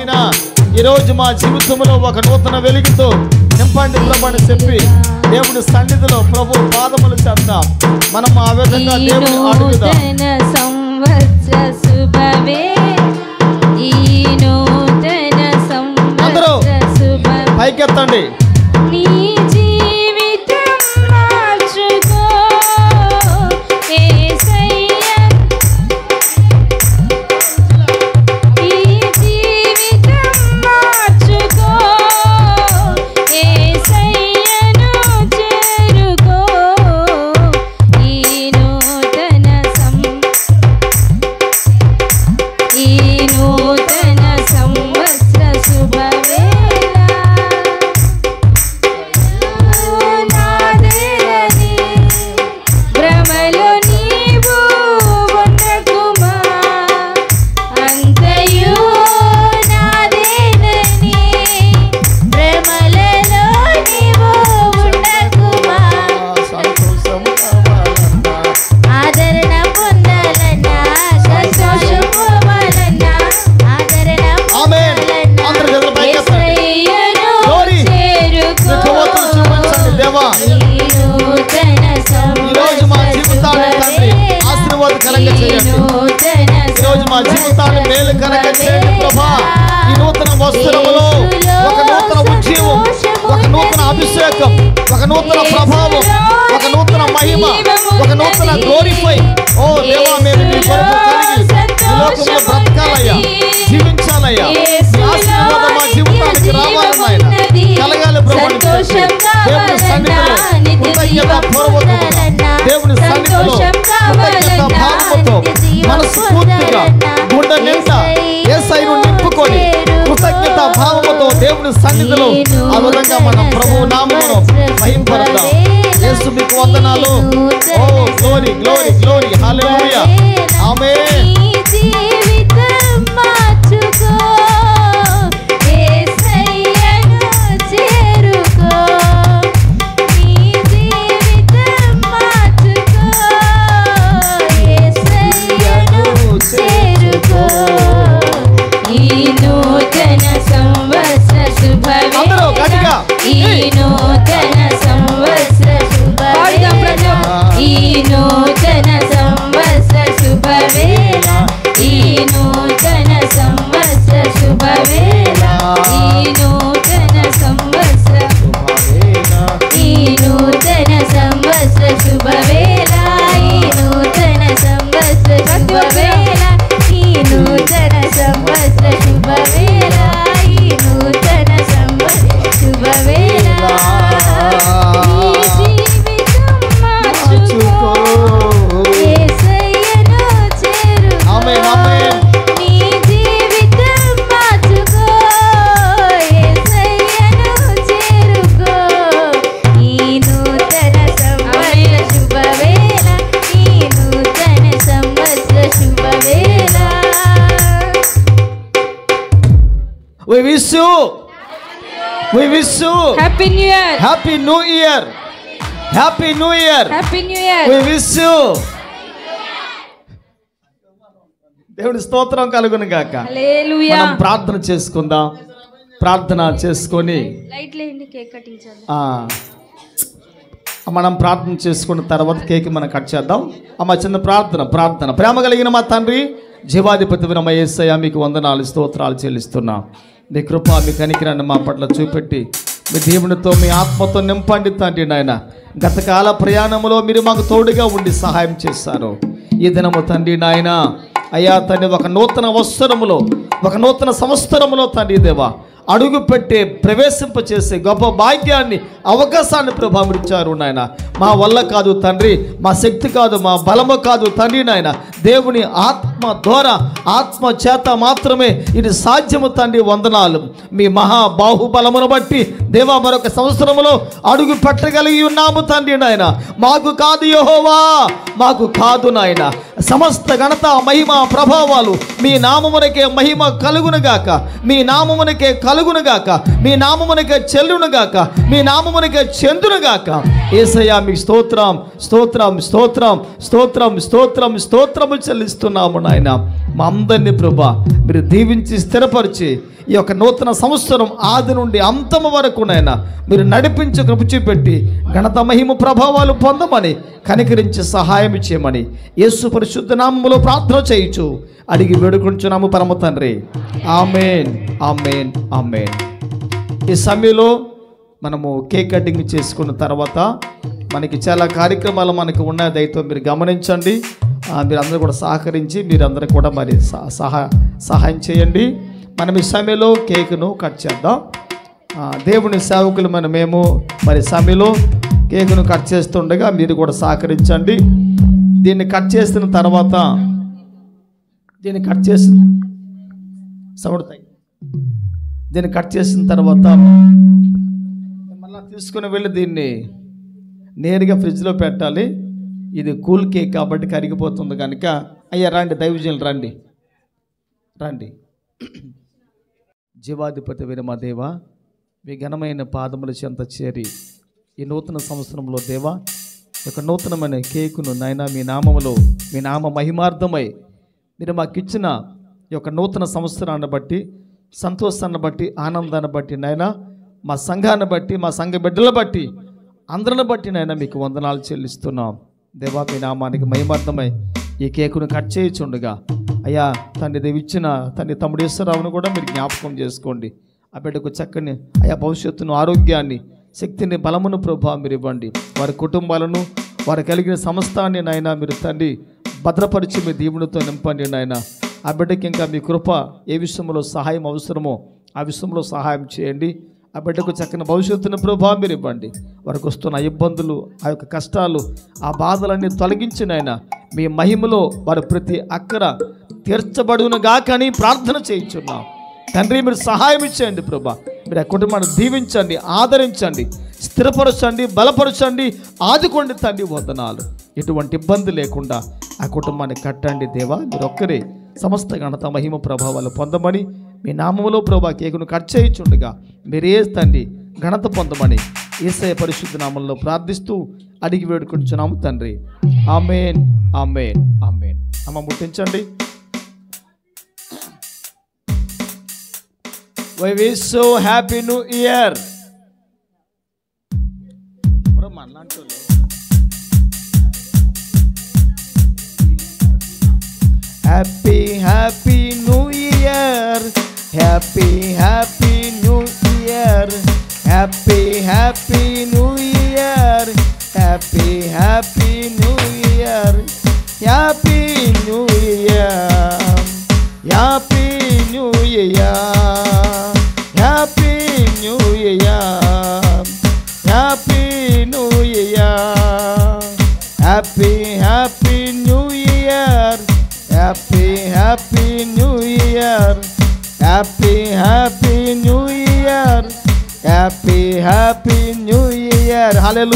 ఈరోజు మా జీవితంలో ఒక నూతన వెలుగుతో నింపండి ప్రభు అని చెప్పి దేవుడి సన్నిధిలో ప్రభు పాదములు చేద్దాం. మనం ఆ విధంగా దేవుని అడుగుదాం. అందరూ పైకెత్తండి. ఈరోజు మా జీవితాన్ని మేలు కలగ చేయండి ప్రభా. ఈ నూతన వస్త్రములో ఒక నూతన ఉద్యమం, ఒక నూతన అభిషేకం, ఒక నూతన ప్రభావం, ఒక నూతన మహిమ, ఒక నూతన గ్లోరిఫై. ఓ దేవా, మేము నీ కొరకు కలిగి ఈ లోకంలో బ్రతకాలయ్యా, జీవించాలయ్యా. ఈ ఆశీర్వాదం మా జీవితానికి రావాలని ఆయన కలగాలి ప్రభు. దేవుని సన్నిధిలో కృతజ్ఞత పూర్వకముగా, దేవుని సన్నిధిలో కృతజ్ఞత భావముతో మనసు పూర్తిగా గుండె నిండా యేసయ్యను నింపుకొని కృతజ్ఞత భావముతో దేవుని సన్నిధిలో ఆ విధంగా మనం ప్రభు నామమును మహింపడదాం. యేసు మీకు వందనాలు. ఓ గ్లోరీ గ్లోరీ గ్లోరీ, హల్లెలూయా, ఆమేన్. అందరూ గట్టిగా ఈ నూతన సంవత్సర శుభవేళ, ఈ నూతన సంవత్సర శుభవేళ, ఈ నూతన సంవత్సర శుభవేళ, ఈ నూతన సంవత్సర శుభవేళ, ఈ నూతన సంవత్సర శుభవేళ, ఈ నూతన సంవత్సర శుభవేళ, ఈ నూతన సంవత్సర శుభవేళ, ఈ నూతన సంవత్సర శుభవేళ. We wish you, we wish you Happy New Year, Happy New Year, Happy New Year, Happy New Year. We wish you. దేవుని స్తోత్రం కలుగును గాక. హల్లెలూయా. మనం ప్రార్థన చేసుకుందాం. ప్రార్థన చేసుకొని లైట్ లేండి, కేక్ కటింగ్ చేద్దాం. మనం ప్రార్థన చేసుకున్న తర్వాత కేక్ మనం కట్ చేద్దాం. అమ్మ చిన్న ప్రార్థన. ప్రేమ కలిగిన మా తండ్రి, జీవాధిపతి మా యేసయ్య, మీకు వందనాలు స్తోత్రాలు చెల్లిస్తున్నాం. మీ కృప, మీ కనికరాన్ని మా పట్ల చూపెట్టి మీ దేవునితో, మీ ఆత్మతో నింపండి తండ్రి నాయన. గతకాల ప్రయాణంలో మీరు మాకు తోడుగా ఉండి సహాయం చేశారు. ఈ దినము తండ్రి నాయన అయ్యా తండ్రి, ఒక నూతన వస్త్రములో, ఒక నూతన సంవత్సరములో తండ్రి దేవా అడుగు పెట్టే ప్రవేశింపచేసే గొప్ప భాగ్యాన్ని, అవకాశాన్ని ప్రభా మీరు ఇచ్చారు నాయన. మా వల్ల కాదు తండ్రి, మా శక్తి కాదు, మా బలము కాదు తండ్రి నాయన. దేవుని ఆత్మ ద్వారా, ఆత్మ చేత మాత్రమే ఇది సాధ్యము తండ్రి. వందనాలు. మీ మహా బాహుబలమును బట్టి దేవా మరొక సంవత్సరములో అడుగు పెట్టగలిగి ఉన్నాము తండ్రి నాయన. మాకు కాదు యెహోవా, మాకు కాదు నాయన. సమస్త ఘనత, మహిమ, ప్రభావాలు మీ నామమునకే మహిమ కలుగునుగాక, మీ నామమునకే కలుగునుగాక, మీ నామమునకే చెల్లునుగాక, మీ నామమునకే చెందునుగాక. యేసయ్యా మీకు స్తోత్రం స్తోత్రం స్తోత్రం స్తోత్రం స్తోత్రం స్తోత్రము చెల్లిస్తున్నాము నాయన. మా అందరినీ ప్రభా మీరు దీవించి స్థిరపరిచి ఈ యొక్క నూతన సంవత్సరం ఆది నుండి అంతము వరకు నాయన మీరు నడిపించి కృప చూపెట్టి ఘనత మహిమ ప్రభావాలు పొందమని కనికరించి సహాయం చేయమని యేసు పరిశుద్ధ నామములో ప్రార్థన చేయుచు అడిగి వేడుకుంటున్నాము పరమ తండ్రి. ఆమేన్ ఆమేన్ ఆమేన్. ఈ సమయంలో మనము కేక్ కటింగ్ చేసుకున్న తర్వాత మనకి చాలా కార్యక్రమాలు మనకు ఉన్నాయి. దయతో మీరు గమనించండి. మీరు అందరూ కూడా సహకరించి మీరందరూ కూడా మరి సహాయం చేయండి. మనం ఈ సమయంలో కేకును కట్ చేద్దాం. దేవుని సేవకులు మేము మరి సమయంలో కేకును కట్ చేస్తుండగా మీరు కూడా సహకరించండి. దీన్ని కట్ చేసిన తర్వాత దీన్ని కట్ చేసిన తర్వాత మళ్ళీ తీసుకుని వెళ్ళి దీన్ని నేరుగా ఫ్రిడ్జ్లో పెట్టాలి. ఇది కూల్ కేక్ కాబట్టి కరిగిపోతుంది కనుక. అయ్యా రండి, దైవజనులు రండి రండి. జీవాధిపతి వీర మా దేవా, మీ ఘనమైన పాదముల చెంత చేరి ఈ నూతన సంవత్సరంలో దేవా ఒక నూతనమైన కేకును నాయన మీ నామములో మీ నామ మహిమార్థమై మీరు మాకు ఇచ్చిన ఈ యొక్క నూతన సంవత్సరాన్ని బట్టి, సంతోషాన్ని బట్టి, ఆనందాన్ని బట్టి నాయన మా సంఘాన్ని బట్టి, మా సంఘ బిడ్డల బట్టి, అందరిని బట్టి నాయన మీకు వందనాలు చెల్లిస్తున్నాం. దేవా మీ నామానికి మహిమార్థమై ఈ కేకును కట్ చేయుచుండగా అయ్యా తండ్రి దేవిచ్చిన తండ్రి తమ్ముడు యేసరావును కూడా మీరు జ్ఞాపకం చేసుకోండి. ఆ బిడ్డకు చక్కని అయా భవిష్యత్తును, ఆరోగ్యాన్ని, శక్తిని, బలమును ప్రభా మీరు ఇవ్వండి. వారి కుటుంబాలను, వారు కలిగిన సమస్తాన్ని నాయన మీరు తండ్రి భద్రపరిచి మీ దీవునితో నింపండి నాయన. ఆ బిడ్డకి ఇంకా మీ కృప ఏ విషయంలో సహాయం అవసరమో ఆ విషయంలో సహాయం చేయండి. ఆ బిడ్డకు చక్కని భవిష్యత్తును ప్రభా మీరు ఇవ్వండి. వారికి వస్తున్న ఇబ్బందులు, ఆ యొక్క కష్టాలు, ఆ బాధలన్నీ తొలగించినైనా మీ మహిమలో వారి ప్రతి అక్కర తీర్చబడునుగా కానీ ప్రార్థన చేయించున్నాం తండ్రి. మీరు సహాయం ఇచ్చేయండి ప్రభా. మీరు ఆ కుటుంబాన్ని దీవించండి, ఆదరించండి, స్థిరపరచండి, బలపరచండి, ఆదుకోండి తండ్రి. వందనాలు. ఎటువంటి ఇబ్బంది లేకుండా ఆ కుటుంబాన్ని కట్టండి దేవా. మీరు ఒక్కరే సమస్త ఘనత మహిమ ప్రభావాలు పొందమని మీ నామములో ప్రభా కేకును కట్ చేయించుండగా మీరే తండ్రి ఘనత పొందమని యేసయ్య పరిశుద్ధ నామంలో ప్రార్థిస్తూ అడిగి వేడుకుంటున్నాము తండ్రి. ఆమేన్ ఆమేన్ ఆమేన్. అమ్మ ముట్టించండి. We wish you happy new year. Happy happy new year. Happy happy new year. Happy happy new year. Happy happy new year. Happy new year. Happy new year. Happy New Year. Happy New Year. Happy happy New Year. Happy happy New Year. Happy happy New Year. Happy happy New Year. Hallelujah.